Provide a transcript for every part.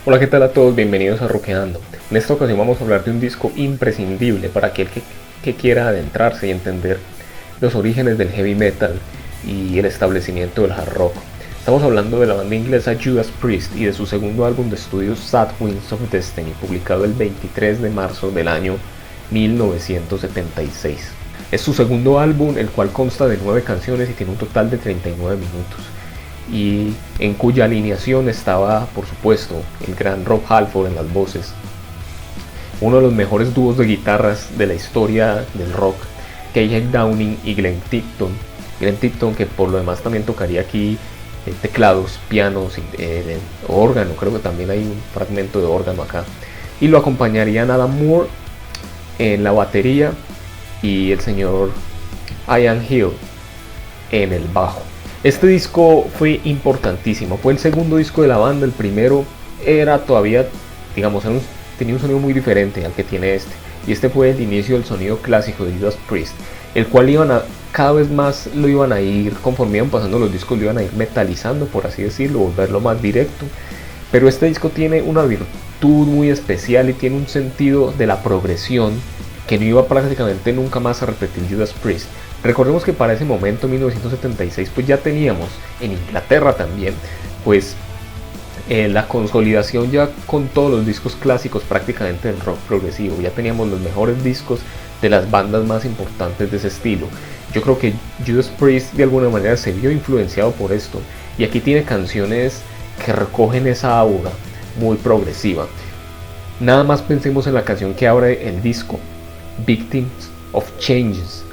Hola, ¿qué tal a todos? Bienvenidos a Rockeando. En esta ocasión vamos a hablar de un disco imprescindible para aquel que quiera adentrarse y entender los orígenes del heavy metal y el establecimiento del hard rock. Estamos hablando de la banda inglesa Judas Priest y de su segundo álbum de estudio Sad Winds of Destiny, publicado el 23 de marzo del año 1976. Es su segundo álbum, el cual consta de 9 canciones y tiene un total de 39 minutos. Y en cuya alineación estaba, por supuesto, el gran Rob Halford en las voces, uno de los mejores dúos de guitarras de la historia del rock, KJ Downing y Glenn Tipton. Glenn Tipton, que por lo demás también tocaría aquí teclados, pianos, órgano, creo que también hay un fragmento de órgano acá. Y lo acompañarían Adam Moore en la batería y el señor Ian Hill en el bajo. Este disco fue importantísimo, fue el segundo disco de la banda. El primero era todavía, digamos, tenía un sonido muy diferente al que tiene este. Y este fue el inicio del sonido clásico de Judas Priest, el cual cada vez más lo iban a ir, conforme iban pasando los discos, lo iban a ir metalizando, por así decirlo, volverlo más directo. Pero este disco tiene una virtud muy especial y tiene un sentido de la progresión que no iba prácticamente nunca más a repetir Judas Priest. Recordemos que para ese momento, 1976, pues ya teníamos en Inglaterra también, pues la consolidación ya con todos los discos clásicos prácticamente del rock progresivo. Ya teníamos los mejores discos de las bandas más importantes de ese estilo. Yo creo que Judas Priest de alguna manera se vio influenciado por esto, y aquí tiene canciones que recogen esa aura muy progresiva. Nada más pensemos en la canción que abre el disco, Victims of Changes.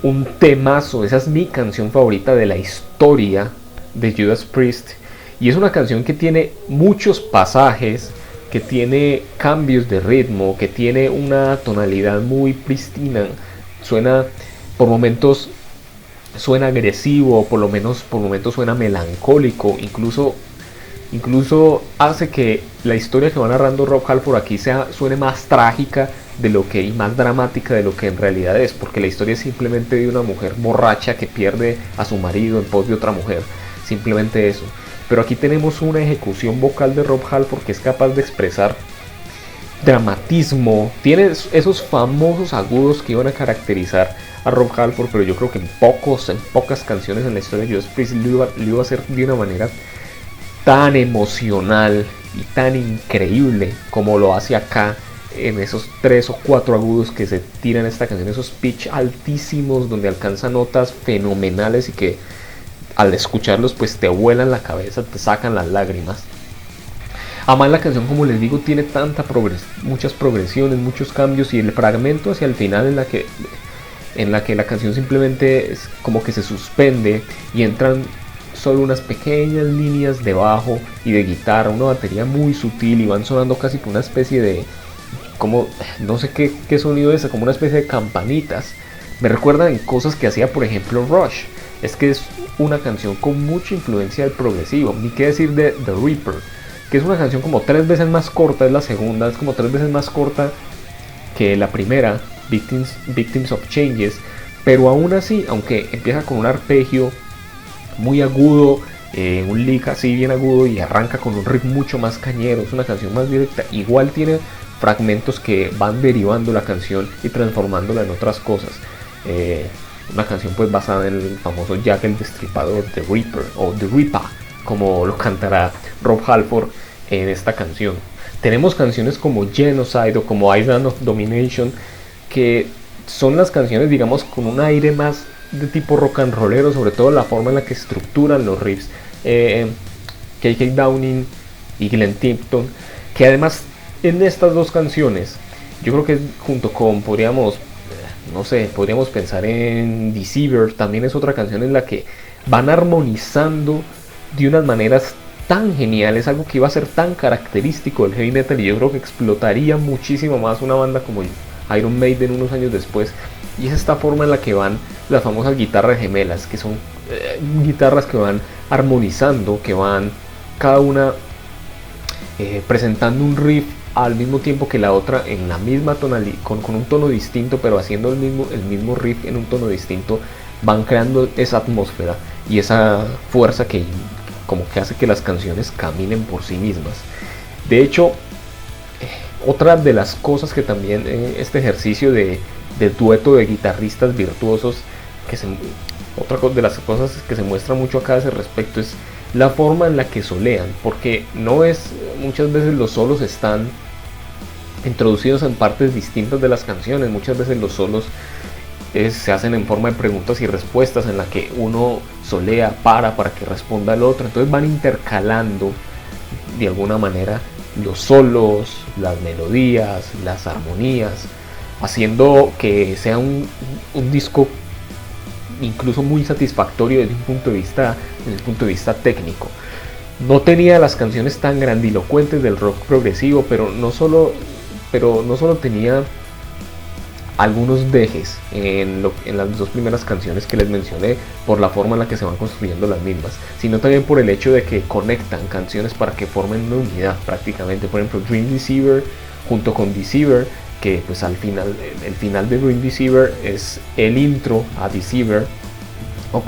Un temazo, esa es mi canción favorita de la historia de Judas Priest, y es una canción que tiene muchos pasajes, que tiene cambios de ritmo, que tiene una tonalidad muy prístina. Suena, por momentos suena agresivo, por momentos suena melancólico, incluso hace que la historia que va narrando Rob Halford aquí suene más trágica de lo que, y más dramática de lo que en realidad es, porque la historia es simplemente de una mujer borracha que pierde a su marido en pos de otra mujer, simplemente eso. Pero aquí tenemos una ejecución vocal de Rob Halford que es capaz de expresar dramatismo, tiene esos famosos agudos que iban a caracterizar a Rob Halford, pero yo creo que en pocas canciones en la historia de Judas Priest lo iba a hacer de una manera tan emocional y tan increíble como lo hace acá, en esos 3 o 4 agudos que se tiran en esta canción, esos pitch altísimos donde alcanza notas fenomenales y que al escucharlos pues te vuelan la cabeza, te sacan las lágrimas. Además la canción, como les digo, tiene muchas progresiones, muchos cambios, y el fragmento hacia el final en la que la canción simplemente es como que se suspende y entran solo unas pequeñas líneas de bajo y de guitarra, una batería muy sutil, y van sonando casi como una especie de, como, no sé qué sonido es, como una especie de campanitas. Me recuerda en cosas que hacía, por ejemplo, Rush. Es que es una canción con mucha influencia del progresivo, ni qué decir de The Reaper, que es una canción como 3 veces más corta, es la segunda, es como 3 veces más corta que la primera, Victims of Changes, pero aún así, aunque empieza con un arpegio muy agudo, un lick así bien agudo, y arranca con un riff mucho más cañero, es una canción más directa, igual tiene fragmentos que van derivando la canción y transformándola en otras cosas. Una canción pues basada en el famoso Jack el Destripador, The Reaper, o The Reaper, como lo cantará Rob Halford en esta canción. Tenemos canciones como Genocide o como Island of Domination, que son las canciones, digamos, con un aire más de tipo rock and rollero, sobre todo la forma en la que estructuran los riffs. KJ Downing y Glenn Tipton, que además en estas dos canciones, yo creo que junto con, podríamos pensar en Deceiver, también es otra canción en la que van armonizando de unas maneras tan geniales, algo que iba a ser tan característico del heavy metal, y yo creo que explotaría muchísimo más una banda como Iron Maiden unos años después. Y es esta forma en la que van las famosas guitarras gemelas, que son guitarras que van armonizando, que van cada una presentando un riff al mismo tiempo que la otra en la misma tonalidad, con un tono distinto, pero haciendo el mismo riff en un tono distinto. Van creando esa atmósfera y esa fuerza que como que hace que las canciones caminen por sí mismas. De hecho, otra de las cosas que también este ejercicio de dueto de guitarristas virtuosos, otra de las cosas que se muestra mucho acá a ese respecto es la forma en la que solean, porque no es, muchas veces los solos están introducidos en partes distintas de las canciones, muchas veces los solos se hacen en forma de preguntas y respuestas en la que uno solea para que responda el otro, entonces van intercalando de alguna manera los solos, las melodías, las armonías, haciendo que sea un disco incluso muy satisfactorio desde un punto de vista técnico. No tenía las canciones tan grandilocuentes del rock progresivo, pero no solo tenía algunos dejes en las dos primeras canciones que les mencioné por la forma en la que se van construyendo las mismas, sino también por el hecho de que conectan canciones para que formen una unidad prácticamente. Por ejemplo, Dream Deceiver junto con Deceiver, que pues al final, el final de Dream Deceiver es el intro a Deceiver, o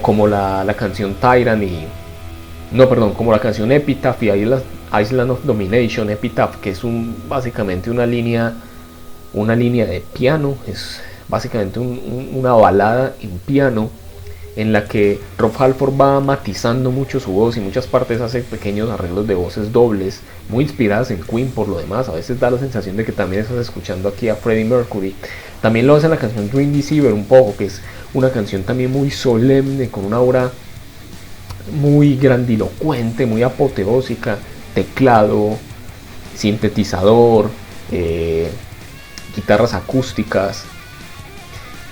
como la canción Tyrant como la canción Epitaph y Island of Domination. Epitaph, que es básicamente una línea de piano, es básicamente una balada en piano en la que Rob Halford va matizando mucho su voz y muchas partes hace pequeños arreglos de voces dobles, muy inspiradas en Queen por lo demás. A veces da la sensación de que también estás escuchando aquí a Freddie Mercury. También lo hace en la canción Dream Deceiver un poco, que es una canción también muy solemne, con una aura muy grandilocuente, muy apoteósica, teclado, sintetizador, guitarras acústicas,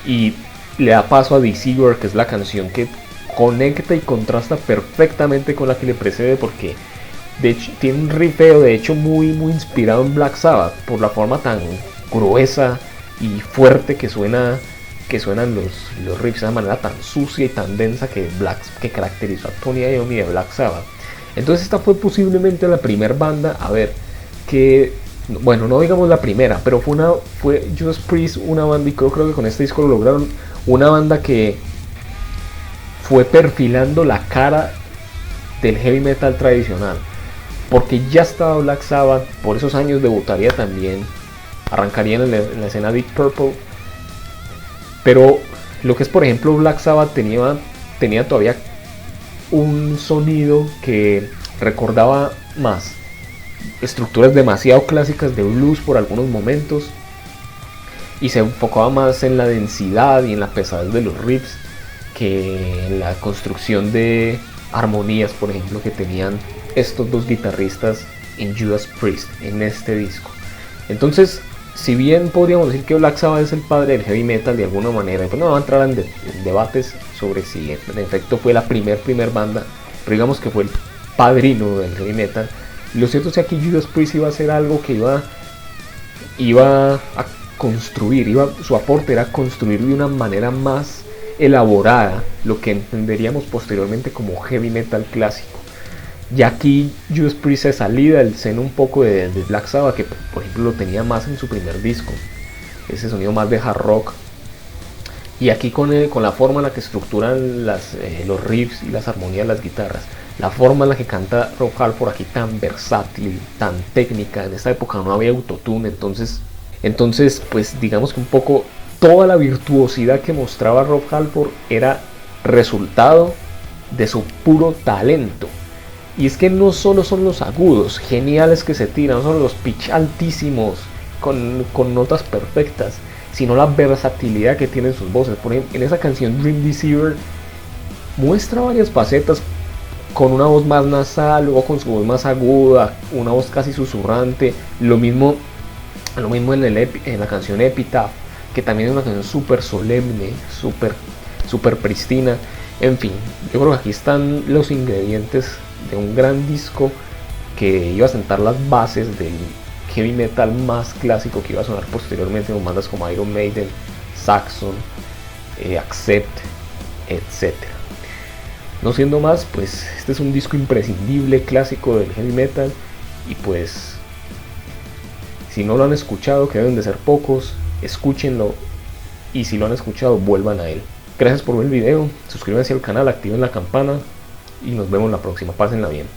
y le da paso a Deceiver, que es la canción que conecta y contrasta perfectamente con la que le precede, porque de hecho tiene un riffeo de hecho muy inspirado en Black Sabbath por la forma tan gruesa y fuerte que suenan los riffs, de una manera tan sucia y tan densa que caracterizó a Tony Iommi de Black Sabbath. Entonces esta fue posiblemente la primera banda, bueno, no digamos la primera, pero fue Judas Priest una banda, y creo que con este disco lo lograron, una banda que fue perfilando la cara del heavy metal tradicional, porque ya estaba Black Sabbath, por esos años debutaría también, arrancarían en la escena Deep Purple, pero lo que es, por ejemplo, Black Sabbath tenía todavía un sonido que recordaba más estructuras demasiado clásicas de blues por algunos momentos, y se enfocaba más en la densidad y en la pesadez de los riffs que en la construcción de armonías, por ejemplo, que tenían estos dos guitarristas en Judas Priest en este disco. Entonces, si bien podríamos decir que Black Sabbath es el padre del heavy metal de alguna manera, pues no vamos a entrar en debates sobre si en efecto fue la primer banda, pero digamos que fue el padrino del heavy metal. Lo cierto es que aquí Judas Priest iba a hacer algo que iba a construir, su aporte era construir de una manera más elaborada lo que entenderíamos posteriormente como heavy metal clásico. Y aquí Judas Priest se salía del seno un poco de Black Sabbath, que por ejemplo lo tenía más en su primer disco, ese sonido más de hard rock. Y aquí con la forma en la que estructuran los riffs y las armonías de las guitarras, la forma en la que canta Rob Halford aquí tan versátil, tan técnica. En esta época no había autotune, entonces pues digamos que un poco toda la virtuosidad que mostraba Rob Halford era resultado de su puro talento. Y es que no solo son los agudos geniales que se tiran, no son los pitch altísimos con notas perfectas, sino la versatilidad que tienen sus voces. Por ejemplo, en esa canción Dream Deceiver muestra varias facetas, con una voz más nasal, luego con su voz más aguda, una voz casi susurrante. Lo mismo en la canción Epitaph, que también es una canción súper solemne, súper pristina. En fin, yo creo que aquí están los ingredientes de un gran disco que iba a sentar las bases del heavy metal más clásico que iba a sonar posteriormente con bandas como Iron Maiden, Saxon, Accept, etc. No siendo más, pues este es un disco imprescindible, clásico del heavy metal, y pues si no lo han escuchado, que deben de ser pocos, escúchenlo, y si lo han escuchado, vuelvan a él. Gracias por ver el video, suscríbanse al canal, activen la campana y nos vemos la próxima. Pásenla bien.